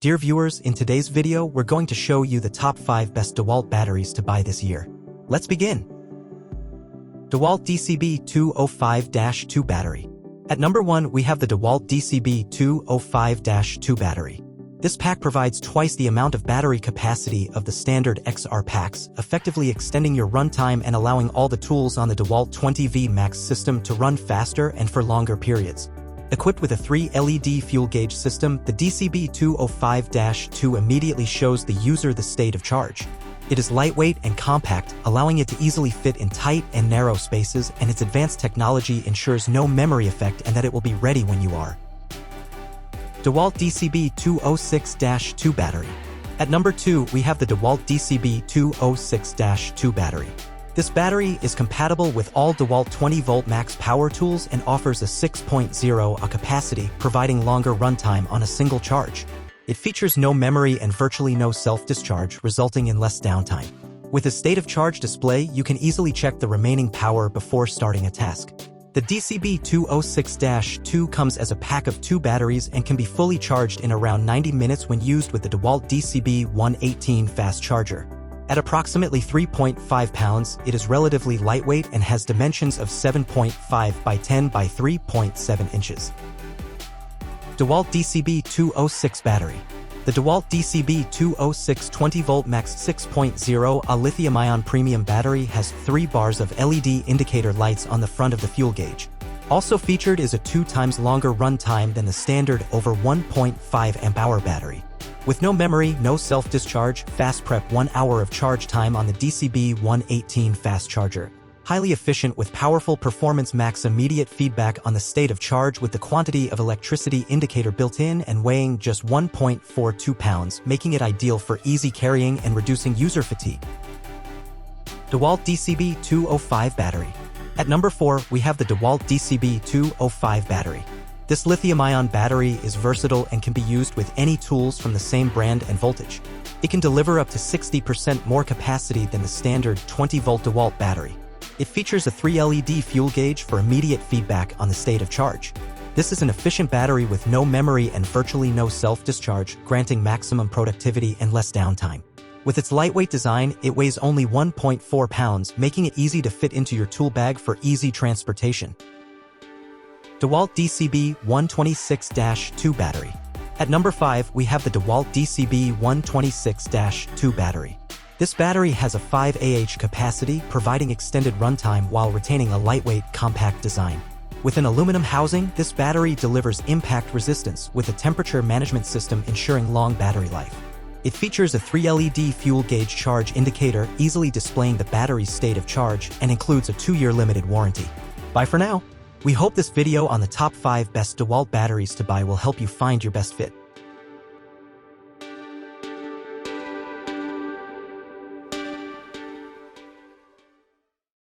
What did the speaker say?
Dear viewers, in today's video, we're going to show you the top 5 best DeWalt batteries to buy this year. Let's begin. DeWalt DCB205-2 battery. At number 1, we have the DeWalt DCB205-2 battery. This pack provides twice the amount of battery capacity of the standard XR packs, effectively extending your runtime and allowing all the tools on the DeWalt 20V Max system to run faster and for longer periods. Equipped with a 3 LED fuel gauge system, the DCB205-2 immediately shows the user the state of charge. It is lightweight and compact, allowing it to easily fit in tight and narrow spaces, and its advanced technology ensures no memory effect and that it will be ready when you are. DeWalt DCB206-2 battery. At number 2, we have the DeWalt DCB206-2 battery. This battery is compatible with all DeWalt 20V Max power tools and offers a 6.0 capacity, providing longer runtime on a single charge. It features no memory and virtually no self-discharge, resulting in less downtime. With a state of charge display, you can easily check the remaining power before starting a task. The DCB206-2 comes as a pack of 2 batteries and can be fully charged in around 90 minutes when used with the DeWalt DCB118 fast charger. At approximately 3.5 pounds, it is relatively lightweight and has dimensions of 7.5 by 10 by 3.7 inches. DeWalt DCB206 battery. The DeWalt DCB206 20V Max 6.0 a lithium-ion premium battery has 3 bars of LED indicator lights on the front of the fuel gauge. Also featured is a 2 times longer runtime than the standard over 1.5 amp-hour battery. With no memory, no self-discharge, fast prep 1 hour of charge time on the DCB118 fast charger. Highly efficient with powerful performance max immediate feedback on the state of charge with the quantity of electricity indicator built in and weighing just 1.42 pounds, making it ideal for easy carrying and reducing user fatigue. DeWalt DCB205 battery. At number 4, we have the DeWalt DCB205 battery. This lithium-ion battery is versatile and can be used with any tools from the same brand and voltage. It can deliver up to 60% more capacity than the standard 20V DeWalt battery. It features a 3 LED fuel gauge for immediate feedback on the state of charge. This is an efficient battery with no memory and virtually no self-discharge, granting maximum productivity and less downtime. With its lightweight design, it weighs only 1.4 pounds, making it easy to fit into your tool bag for easy transportation. DeWalt DCB126-2 battery. At number 5, we have the DeWalt DCB126-2 battery. This battery has a 5 Ah capacity, providing extended runtime while retaining a lightweight, compact design. With an aluminum housing, this battery delivers impact resistance with a temperature management system ensuring long battery life. It features a 3 LED fuel gauge charge indicator, easily displaying the battery's state of charge, and includes a 2-year limited warranty. Bye for now. We hope this video on the top 5 best DeWalt batteries to buy will help you find your best fit.